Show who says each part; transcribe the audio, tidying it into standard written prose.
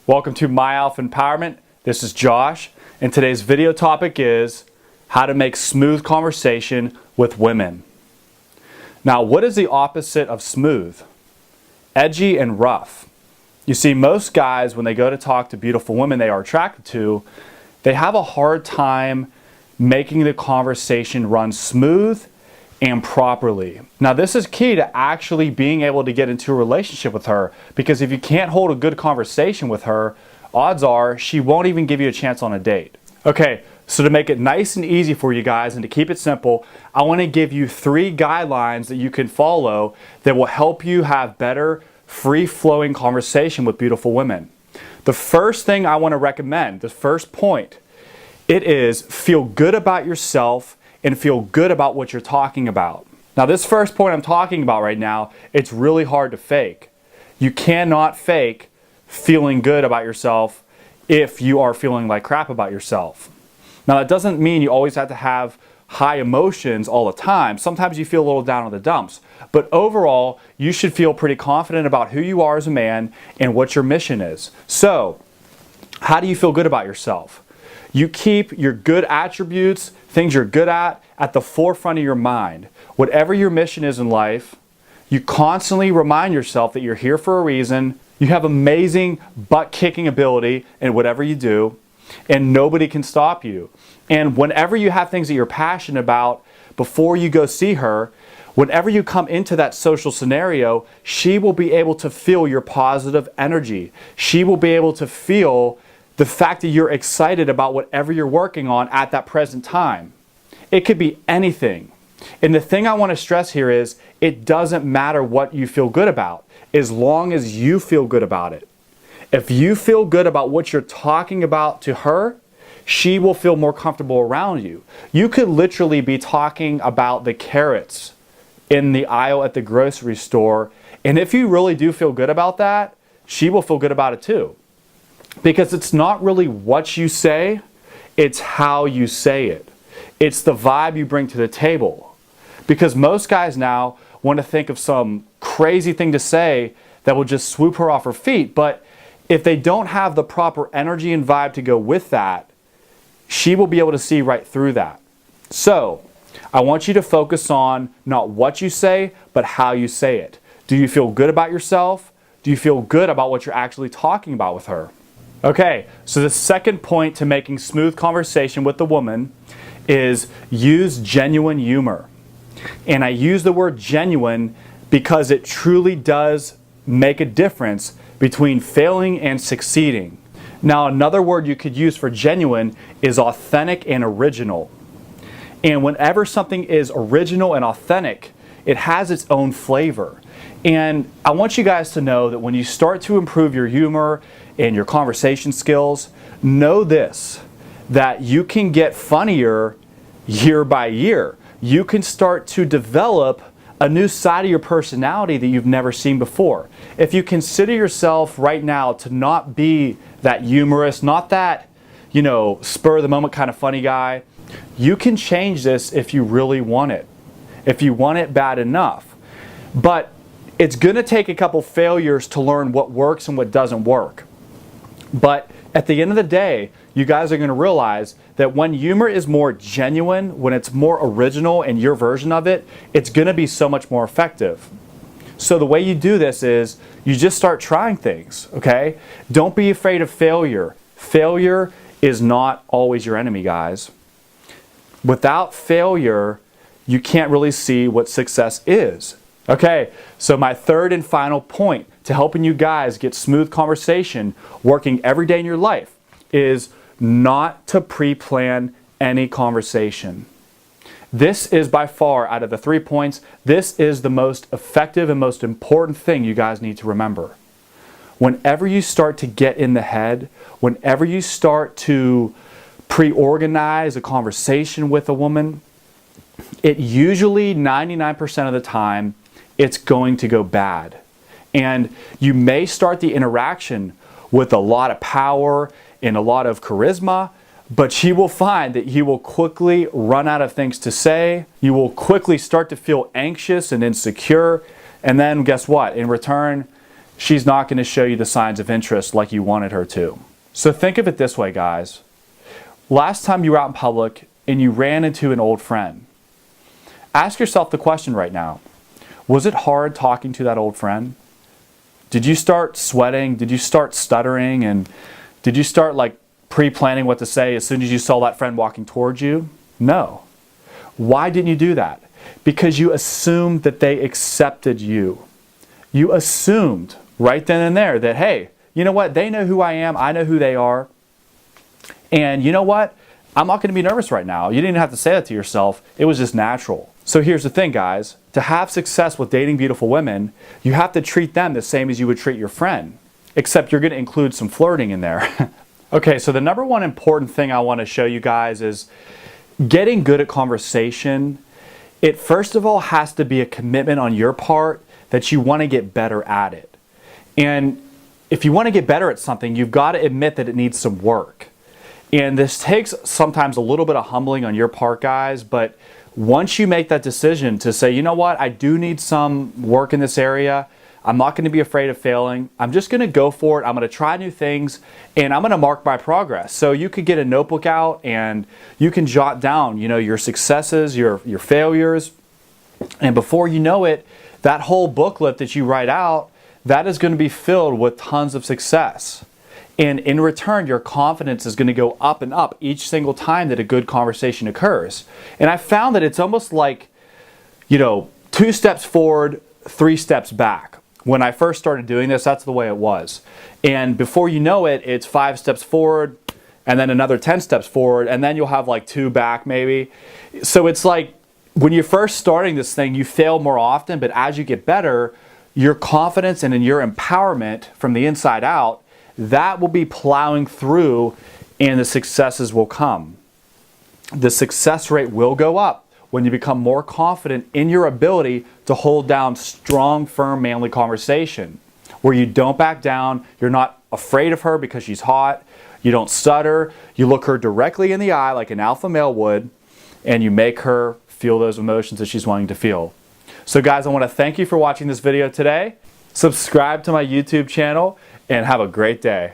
Speaker 1: Welcome to My Alpha Empowerment. This is Josh, and today's video topic is how to make smooth conversation with women. Now, what is the opposite of smooth? Edgy and rough. You see, most guys, when they go to talk to beautiful women they are attracted to, they have a hard time making the conversation run smooth and properly. Now, this is key to actually being able to get into a relationship with her, because if you can't hold a good conversation with her, odds are she won't even give you a chance on a date. Okay, so to make it nice and easy for you guys and to keep it simple, I want to give you 3 guidelines that you can follow that will help you have better, free-flowing conversation with beautiful women. The first thing I want to recommend, the first point, it is feel good about yourself and feel good about what you're talking about. Now, this first point I'm talking about right now, it's really hard to fake. You cannot fake feeling good about yourself if you are feeling like crap about yourself. Now, that doesn't mean you always have to have high emotions all the time. Sometimes you feel a little down in the dumps. But overall, you should feel pretty confident about who you are as a man and what your mission is. So, how do you feel good about yourself? You keep your good attributes, things you're good at the forefront of your mind. Whatever your mission is in life, you constantly remind yourself that you're here for a reason. You have amazing butt-kicking ability in whatever you do, and nobody can stop you. And whenever you have things that you're passionate about, before you go see her, whenever you come into that social scenario, she will be able to feel your positive energy. She will be able to feel the fact that you're excited about whatever you're working on at that present time. It could be anything. And the thing I want to stress here is it doesn't matter what you feel good about, as long as you feel good about it. If you feel good about what you're talking about to her, she will feel more comfortable around you. You could literally be talking about the carrots in the aisle at the grocery store, and if you really do feel good about that, she will feel good about it too. Because it's not really what you say, it's how you say it. It's the vibe you bring to the table. Because most guys now want to think of some crazy thing to say that will just swoop her off her feet, but if they don't have the proper energy and vibe to go with that, she will be able to see right through that. So, I want you to focus on not what you say, but how you say it. Do you feel good about yourself? Do you feel good about what you're actually talking about with her? Okay, so the second point to making smooth conversation with the woman is use genuine humor. And I use the word genuine because it truly does make a difference between failing and succeeding. Now, another word you could use for genuine is authentic and original. And whenever something is original and authentic, it has its own flavor. And I want you guys to know that when you start to improve your humor and your conversation skills, know this, that you can get funnier year by year. You can start to develop a new side of your personality that you've never seen before. If you consider yourself right now to not be that humorous, not that, spur of the moment kind of funny guy, you can change this if you really want it. If you want it bad enough. But it's going to take a couple failures to learn what works and what doesn't work. But at the end of the day, you guys are going to realize that when humor is more genuine, when it's more original in your version of it, it's going to be so much more effective. So the way you do this is you just start trying things, okay? Don't be afraid of failure. Failure is not always your enemy, guys. Without failure, you can't really see what success is. Okay, so my third and final point to helping you guys get smooth conversation working every day in your life is not to pre-plan any conversation. This is by far, out of the 3 points, this is the most effective and most important thing you guys need to remember. Whenever you start to get in the head, whenever you start to pre-organize a conversation with a woman, it usually 99% of the time it's going to go bad. And you may start the interaction with a lot of power and a lot of charisma, but you will find that you will quickly run out of things to say. You will quickly start to feel anxious and insecure. And then guess what? In return, she's not going to show you the signs of interest like you wanted her to. So think of it this way, guys. Last time you were out in public and you ran into an old friend, ask yourself the question right now. Was it hard talking to that old friend? Did you start sweating? Did you start stuttering? And did you start like pre-planning what to say as soon as you saw that friend walking towards you? No. Why didn't you do that? Because you assumed that they accepted you. You assumed right then and there that, hey, you know what? They know who I am. I know who they are. And you know what? I'm not going to be nervous right now. You didn't even have to say that to yourself. It was just natural. So here's the thing, guys. To have success with dating beautiful women, you have to treat them the same as you would treat your friend, except you're going to include some flirting in there. Okay, so the number one important thing I want to show you guys is getting good at conversation. It first of all has to be a commitment on your part that you want to get better at it. And if you want to get better at something, you've got to admit that it needs some work. And this takes sometimes a little bit of humbling on your part, guys, but once you make that decision to say, you know what, I do need some work in this area, I'm not going to be afraid of failing, I'm just going to go for it, I'm going to try new things, and I'm going to mark my progress. So you could get a notebook out and you can jot down, your successes, your failures, and before you know it, that whole booklet that you write out, that is going to be filled with tons of success. And in return, your confidence is going to go up and up each single time that a good conversation occurs. And I found that it's almost like, 2 steps forward, 3 steps back. When I first started doing this, that's the way it was. And before you know it, it's 5 steps forward, and then another 10 steps forward, and then you'll have like 2 back maybe. So it's like when you're first starting this thing, you fail more often, but as you get better, your confidence and in your empowerment from the inside out, that will be plowing through and the successes will come. The success rate will go up when you become more confident in your ability to hold down strong, firm, manly conversation, where you don't back down, you're not afraid of her because she's hot, you don't stutter, you look her directly in the eye like an alpha male would, and you make her feel those emotions that she's wanting to feel. So guys, I want to thank you for watching this video today. Subscribe to my YouTube channel and have a great day.